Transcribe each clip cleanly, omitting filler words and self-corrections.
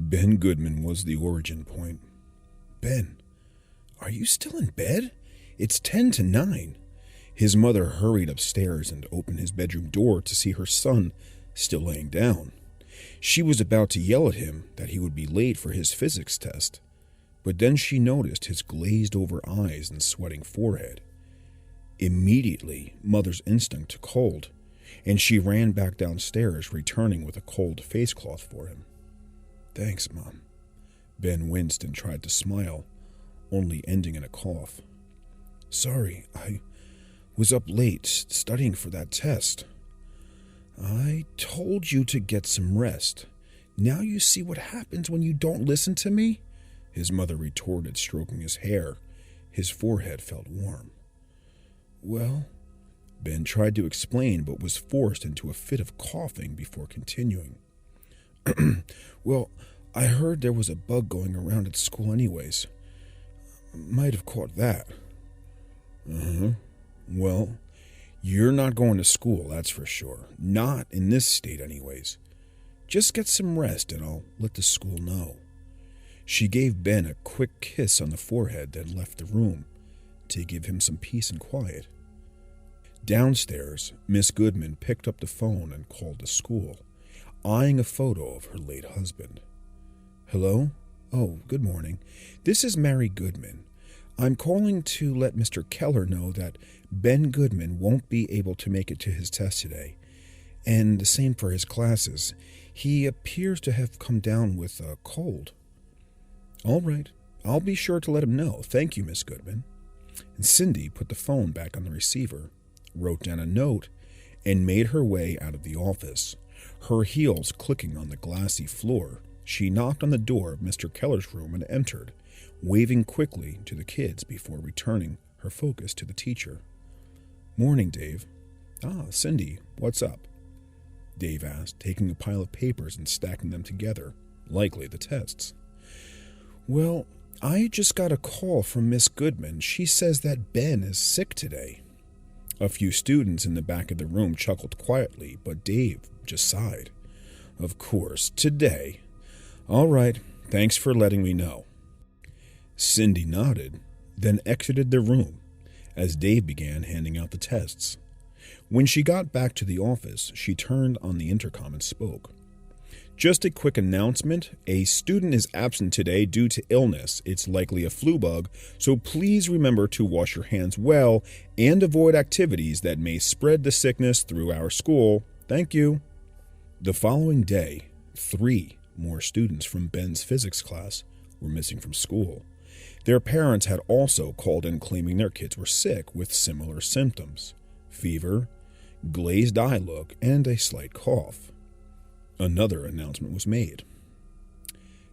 Ben Goodman was the origin point. "Ben, are you still in bed? It's 10 to 9. His mother hurried upstairs and opened his bedroom door to see her son still laying down. She was about to yell at him that he would be late for his physics test, but then she noticed his glazed-over eyes and sweating forehead. Immediately, Mother's instinct took hold, and she ran back downstairs, returning with a cold face cloth for him. "Thanks, Mom." Ben winced and tried to smile, only ending in a cough. "Sorry, I was up late studying for that test." "I told you to get some rest. Now you see what happens when you don't listen to me?" his mother retorted, stroking his hair. His forehead felt warm. "Well," Ben tried to explain, but was forced into a fit of coughing before continuing. "Well, I heard there was a bug going around at school anyways. Might have caught that." "Well, you're not going to school, that's for sure. Not in this state anyways. Just get some rest and I'll let the school know." She gave Ben a quick kiss on the forehead, then left the room to give him some peace and quiet. Downstairs, Miss Goodman picked up the phone and called the school, eyeing a photo of her late husband. "Hello? Oh, good morning. This is Mary Goodman. I'm calling to let Mr. Keller know that Ben Goodman won't be able to make it to his test today, and the same for his classes. He appears to have come down with a cold." "All right. I'll be sure to let him know. Thank you, Miss Goodman." And Cindy put the phone back on the receiver, wrote down a note, and made her way out of the office. Her heels clicking on the glassy floor, she knocked on the door of Mr. Keller's room and entered, waving quickly to the kids before returning her focus to the teacher. "Morning, Dave." "Ah, Cindy, what's up?" Dave asked, taking a pile of papers and stacking them together, likely the tests. "Well, I just got a call from Miss Goodman. She says that Ben is sick today." A few students in the back of the room chuckled quietly, but Dave just sighed. "Of course, today. All right, thanks for letting me know." Cindy nodded, then exited the room as Dave began handing out the tests. When she got back to the office, she turned on the intercom and spoke. "Just a quick announcement. A student is absent today due to illness. It's likely a flu bug, so please remember to wash your hands well and avoid activities that may spread the sickness through our school. Thank you." The following day, 3 more students from Ben's physics class were missing from school. Their parents had also called in claiming their kids were sick with similar symptoms: fever, glazed eye look, and a slight cough. Another announcement was made.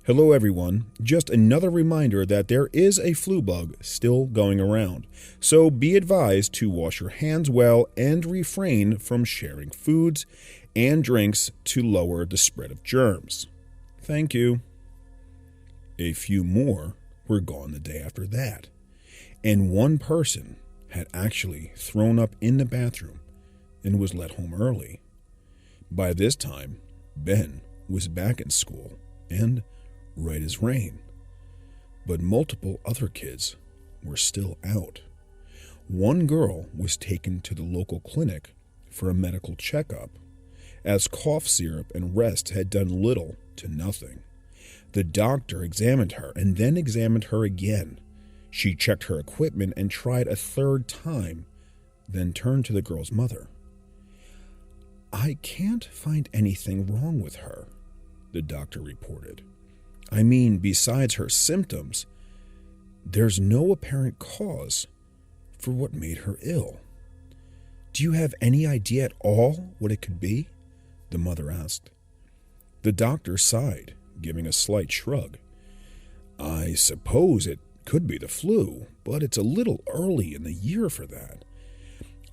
"Hello everyone, just another reminder that there is a flu bug still going around, so be advised to wash your hands well and refrain from sharing foods and drinks to lower the spread of germs. Thank you." A few more were gone the day after that, and one person had actually thrown up in the bathroom and was let home early. By this time, Ben was back in school and right as rain, but multiple other kids were still out. One girl was taken to the local clinic for a medical checkup, as cough syrup and rest had done little to nothing. The doctor examined her and then examined her again. She checked her equipment and tried a third time, then turned to the girl's mother. "I can't find anything wrong with her," the doctor reported. "I mean, besides her symptoms, there's no apparent cause for what made her ill." "Do you have any idea at all what it could be?" the mother asked. The doctor sighed, giving a slight shrug. "I suppose it could be the flu, but it's a little early in the year for that.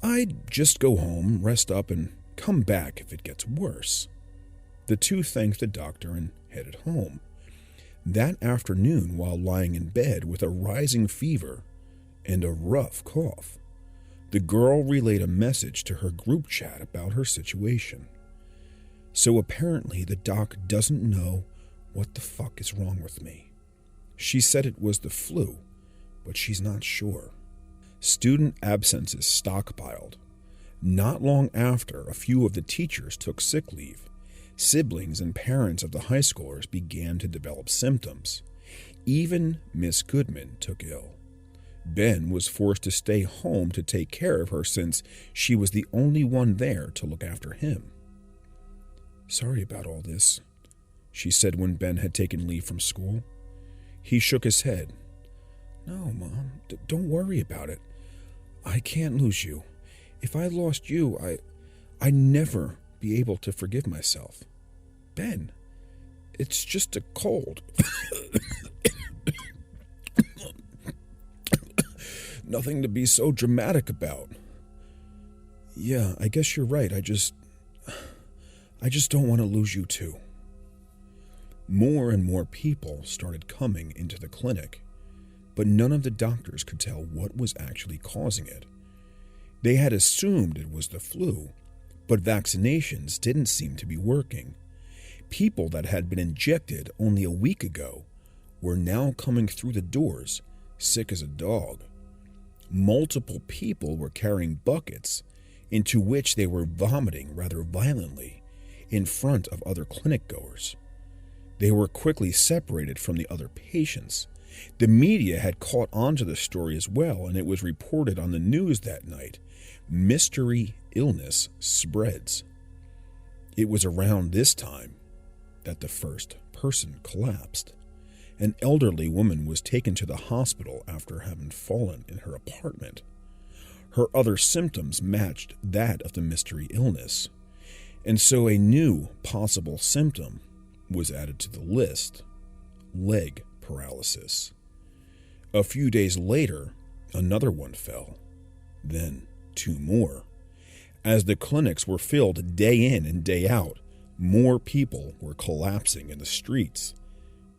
I'd just go home, rest up, and come back if it gets worse." The two thanked the doctor and headed home. That afternoon, while lying in bed with a rising fever and a rough cough, the girl relayed a message to her group chat about her situation. So apparently the doc doesn't know What the fuck is wrong with me? She said it was the flu, but she's not sure. Student absences stockpiled. Not long after, a few of the teachers took sick leave. Siblings and parents of the high schoolers began to develop symptoms. Even Miss Goodman took ill. Ben was forced to stay home to take care of her since she was the only one there to look after him. "Sorry about all this," she said when Ben had taken leave from school. He shook his head. "No, Mom, don't worry about it. I can't lose you. If I lost you, I'd never be able to forgive myself. Ben, it's just a cold." "Nothing to be so dramatic about." "Yeah, I guess you're right. I just don't want to lose you too." More and more people started coming into the clinic, but none of the doctors could tell what was actually causing it. They had assumed it was the flu, but vaccinations didn't seem to be working. People that had been injected only a week ago were now coming through the doors, sick as a dog. Multiple people were carrying buckets, into which they were vomiting rather violently, in front of other clinic goers. They were quickly separated from the other patients. The media had caught on to the story as well, and it was reported on the news that night. Mystery illness spreads. It was around this time that the first person collapsed. An elderly woman was taken to the hospital after having fallen in her apartment. Her other symptoms matched that of the mystery illness, and so a new possible symptom was added to the list: leg paralysis. A few days later, another one fell, then 2 more. As the clinics were filled day in and day out, more people were collapsing in the streets.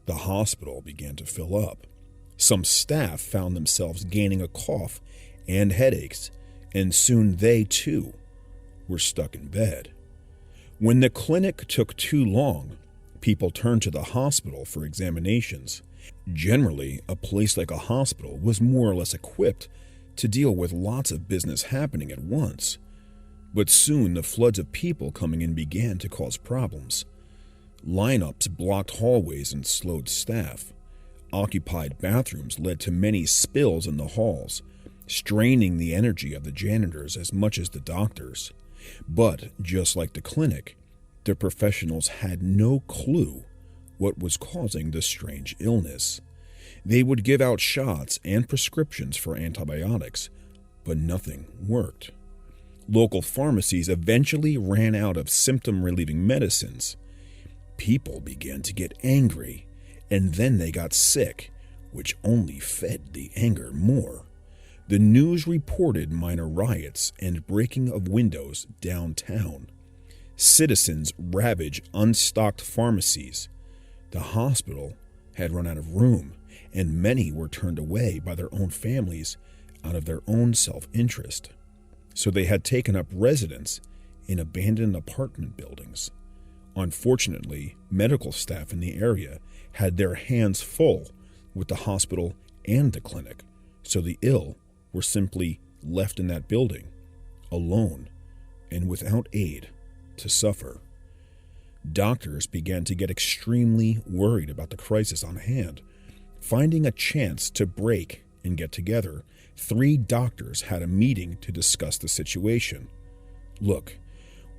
The hospital began to fill up. Some staff found themselves gaining a cough and headaches, and soon they, too, were stuck in bed. When the clinic took too long, people turned to the hospital for examinations. Generally, a place like a hospital was more or less equipped to deal with lots of business happening at once. But soon the floods of people coming in began to cause problems. Lineups blocked hallways and slowed staff. Occupied bathrooms led to many spills in the halls, straining the energy of the janitors as much as the doctors. But just like the clinic, the professionals had no clue what was causing the strange illness. They would give out shots and prescriptions for antibiotics, but nothing worked. Local pharmacies eventually ran out of symptom-relieving medicines. People began to get angry, and then they got sick, which only fed the anger more. The news reported minor riots and breaking of windows downtown. Citizens ravaged unstocked pharmacies. The hospital had run out of room, and many were turned away by their own families out of their own self-interest. So they had taken up residence in abandoned apartment buildings. Unfortunately, medical staff in the area had their hands full with the hospital and the clinic, so the ill were simply left in that building, alone and without aid, to suffer. Doctors began to get extremely worried about the crisis on hand. Finding a chance to break and get together, 3 doctors had a meeting to discuss the situation. "Look,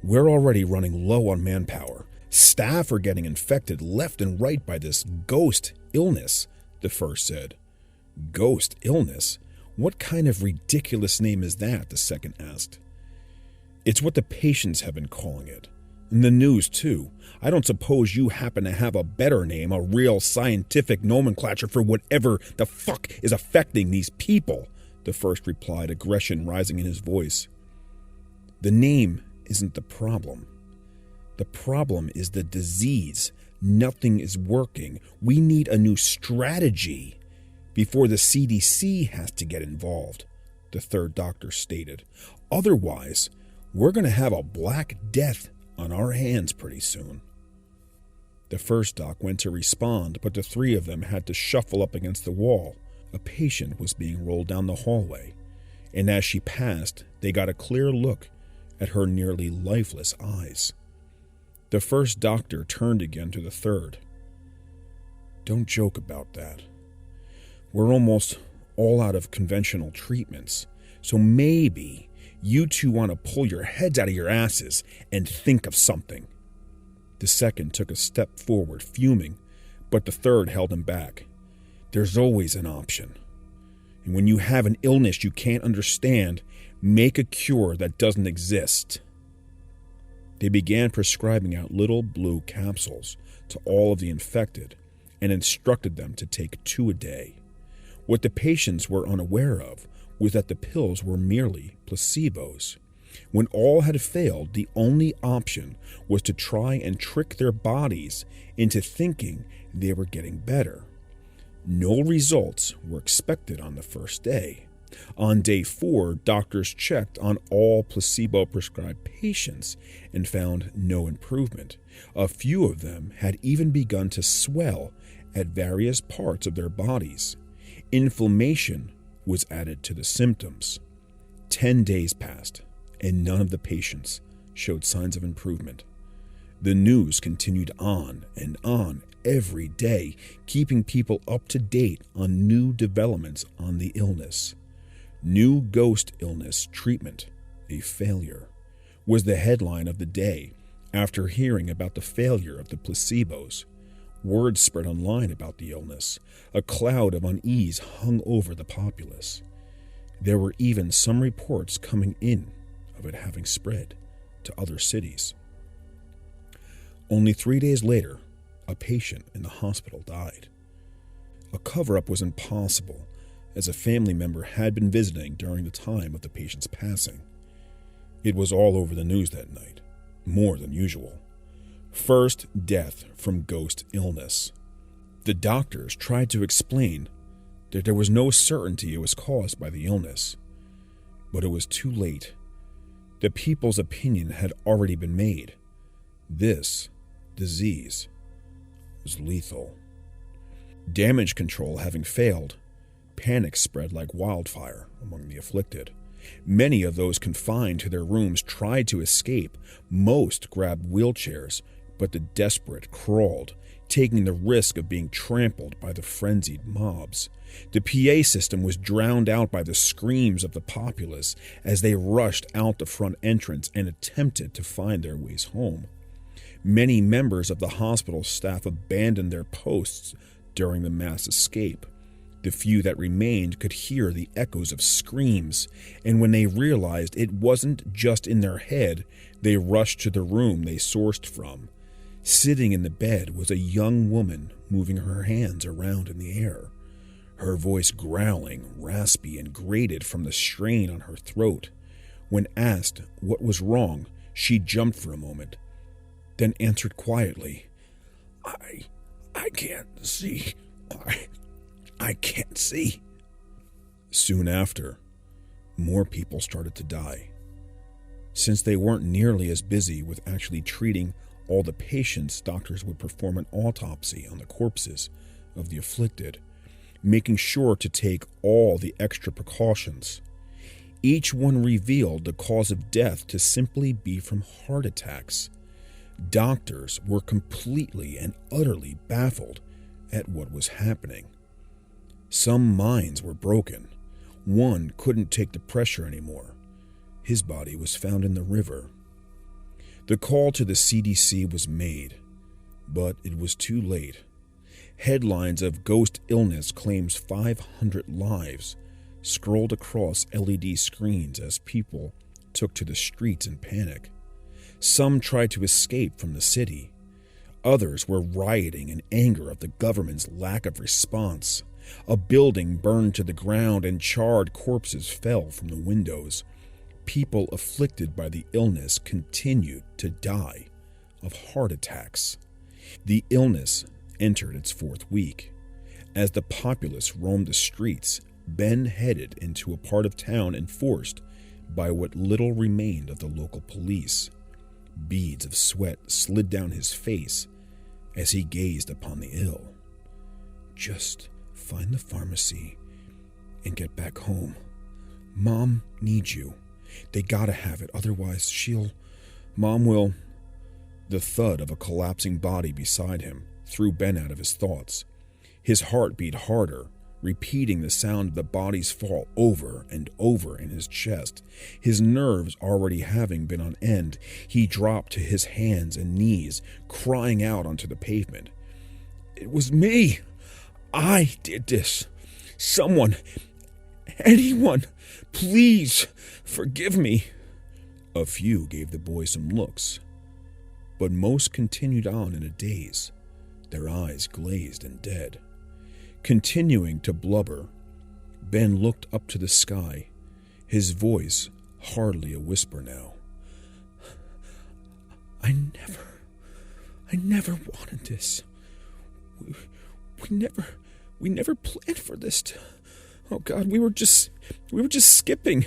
we're already running low on manpower. Staff are getting infected left and right by this ghost illness," the first said. "Ghost illness? What kind of ridiculous name is that?" the second asked. "It's what the patients have been calling it. In the news, too. I don't suppose you happen to have a better name, a real scientific nomenclature for whatever the fuck is affecting these people," the first replied, aggression rising in his voice. "The name isn't the problem. The problem is the disease. Nothing is working. We need a new strategy before the CDC has to get involved," the third doctor stated. "Otherwise, we're going to have a Black Death on our hands pretty soon." The first doc went to respond, but the three of them had to shuffle up against the wall. A patient was being rolled down the hallway, and as she passed, they got a clear look at her nearly lifeless eyes. The first doctor turned again to the third. "Don't joke about that. We're almost all out of conventional treatments, so maybe you two want to pull your heads out of your asses and think of something." The second took a step forward, fuming, but the third held him back. "There's always an option. And when you have an illness you can't understand, make a cure that doesn't exist." They began prescribing out little blue capsules to all of the infected and instructed them to take 2 a day. What the patients were unaware of was that the pills were merely placebos. When all had failed, the only option was to try and trick their bodies into thinking they were getting better. No results were expected on the first day. On day 4, doctors checked on all placebo-prescribed patients and found no improvement. A few of them had even begun to swell at various parts of their bodies. Inflammation was added to the symptoms. 10 days passed, and none of the patients showed signs of improvement. The news continued on and on every day, keeping people up to date on new developments on the illness. "New ghost illness treatment, a failure," was the headline of the day after hearing about the failure of the placebos. Word spread online about the illness. A cloud of unease hung over the populace. There were even some reports coming in of it having spread to other cities. Only 3 days later, a patient in the hospital died. A cover-up was impossible, as a family member had been visiting during the time of the patient's passing. It was all over the news that night, more than usual. First death from ghost illness. The doctors tried to explain that there was no certainty it was caused by the illness, but it was too late. The people's opinion had already been made. This disease was lethal. Damage control having failed, panic spread like wildfire among the afflicted. Many of those confined to their rooms tried to escape. Most grabbed wheelchairs, but the desperate crawled, taking the risk of being trampled by the frenzied mobs. The PA system was drowned out by the screams of the populace as they rushed out the front entrance and attempted to find their ways home. Many members of the hospital staff abandoned their posts during the mass escape. The few that remained could hear the echoes of screams, and when they realized it wasn't just in their head, they rushed to the room they sourced from. Sitting in the bed was a young woman moving her hands around in the air, her voice growling, raspy, and grated from the strain on her throat. When asked what was wrong, she jumped for a moment, then answered quietly, I can't see. I can't see." Soon after, more people started to die. Since they weren't nearly as busy with actually treating all the patients, doctors would perform an autopsy on the corpses of the afflicted, making sure to take all the extra precautions. Each one revealed the cause of death to simply be from heart attacks. Doctors were completely and utterly baffled at what was happening. Some minds were broken. One couldn't take the pressure anymore. His body was found in the river. The call to the CDC was made, but it was too late. Headlines of ghost illness claims 500 lives scrolled across LED screens as people took to the streets in panic. Some tried to escape from the city. Others were rioting in anger of the government's lack of response. A building burned to the ground and charred corpses fell from the windows. People afflicted by the illness continued to die of heart attacks. The illness entered its 4th week. As the populace roamed the streets, Ben headed into a part of town enforced by what little remained of the local police. Beads of sweat slid down his face as he gazed upon the ill. Just find the pharmacy and get back home. Mom needs you. They gotta have it, otherwise Mom will... The thud of a collapsing body beside him threw Ben out of his thoughts. His heart beat harder, repeating the sound of the body's fall over and over in his chest. His nerves already having been on end, he dropped to his hands and knees, crying out onto the pavement. It was me! I did this! Someone! Anyone! Please! Forgive me! A few gave the boy some looks, but most continued on in a daze, their eyes glazed and dead. Continuing to blubber, Ben looked up to the sky, his voice hardly a whisper now. I never wanted this. We never planned for this. Oh God, we were just skipping.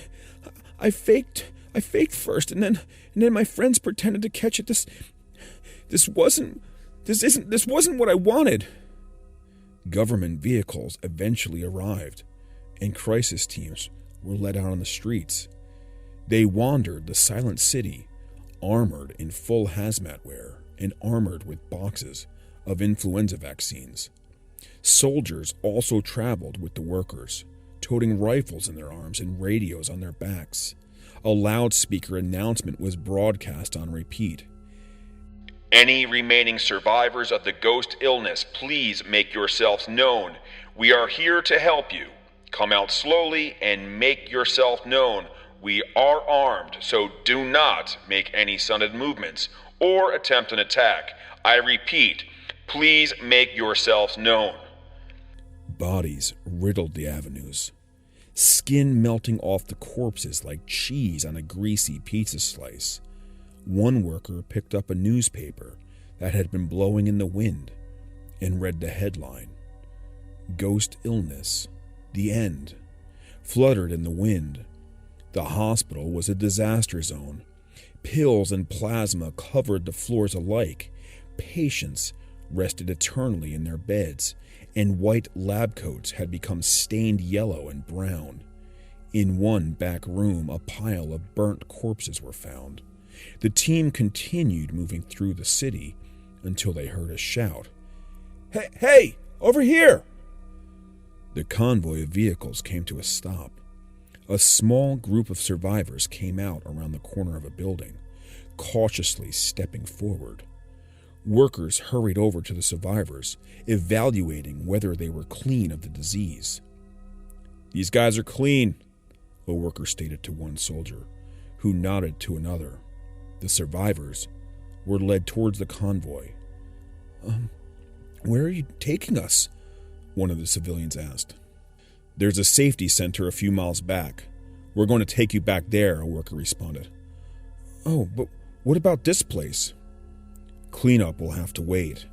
I faked first, and then my friends pretended to catch it. This wasn't what I wanted. Government vehicles eventually arrived, and crisis teams were let out on the streets. They wandered the silent city, armored in full hazmat wear and armored with boxes of influenza vaccines. Soldiers also traveled with the workers, toting rifles in their arms and radios on their backs. A loudspeaker announcement was broadcast on repeat. Any remaining survivors of the ghost illness, please make yourselves known. We are here to help you. Come out slowly and make yourself known. We are armed, so do not make any sudden movements or attempt an attack. I repeat, please make yourselves known. Bodies riddled the avenues, skin melting off the corpses like cheese on a greasy pizza slice. One worker picked up a newspaper that had been blowing in the wind and read the headline, Ghost Illness, the End. Fluttered in the wind. The hospital was a disaster zone. Pills and plasma covered the floors alike. Patients rested eternally in their beds, and white lab coats had become stained yellow and brown. In one back room, a pile of burnt corpses were found. The team continued moving through the city until they heard a shout. Hey, over here! The convoy of vehicles came to a stop. A small group of survivors came out around the corner of a building, cautiously stepping forward. Workers hurried over to the survivors, evaluating whether they were clean of the disease. These guys are clean, a worker stated to one soldier, who nodded to another. The survivors were led towards the convoy. Where are you taking us? One of the civilians asked. There's a safety center a few miles back. We're going to take you back there, a worker responded. Oh, but what about this place? Cleanup will have to wait.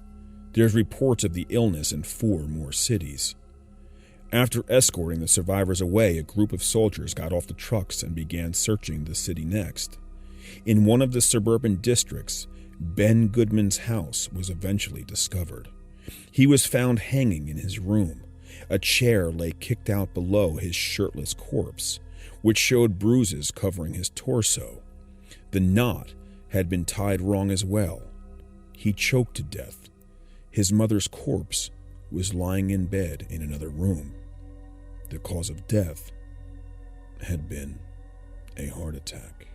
There's reports of the illness in 4 more cities. After escorting the survivors away, a group of soldiers got off the trucks and began searching the city next. In one of the suburban districts, Ben Goodman's house was eventually discovered. He was found hanging in his room. A chair lay kicked out below his shirtless corpse, which showed bruises covering his torso. The knot had been tied wrong as well. He choked to death. His mother's corpse was lying in bed in another room. The cause of death had been a heart attack.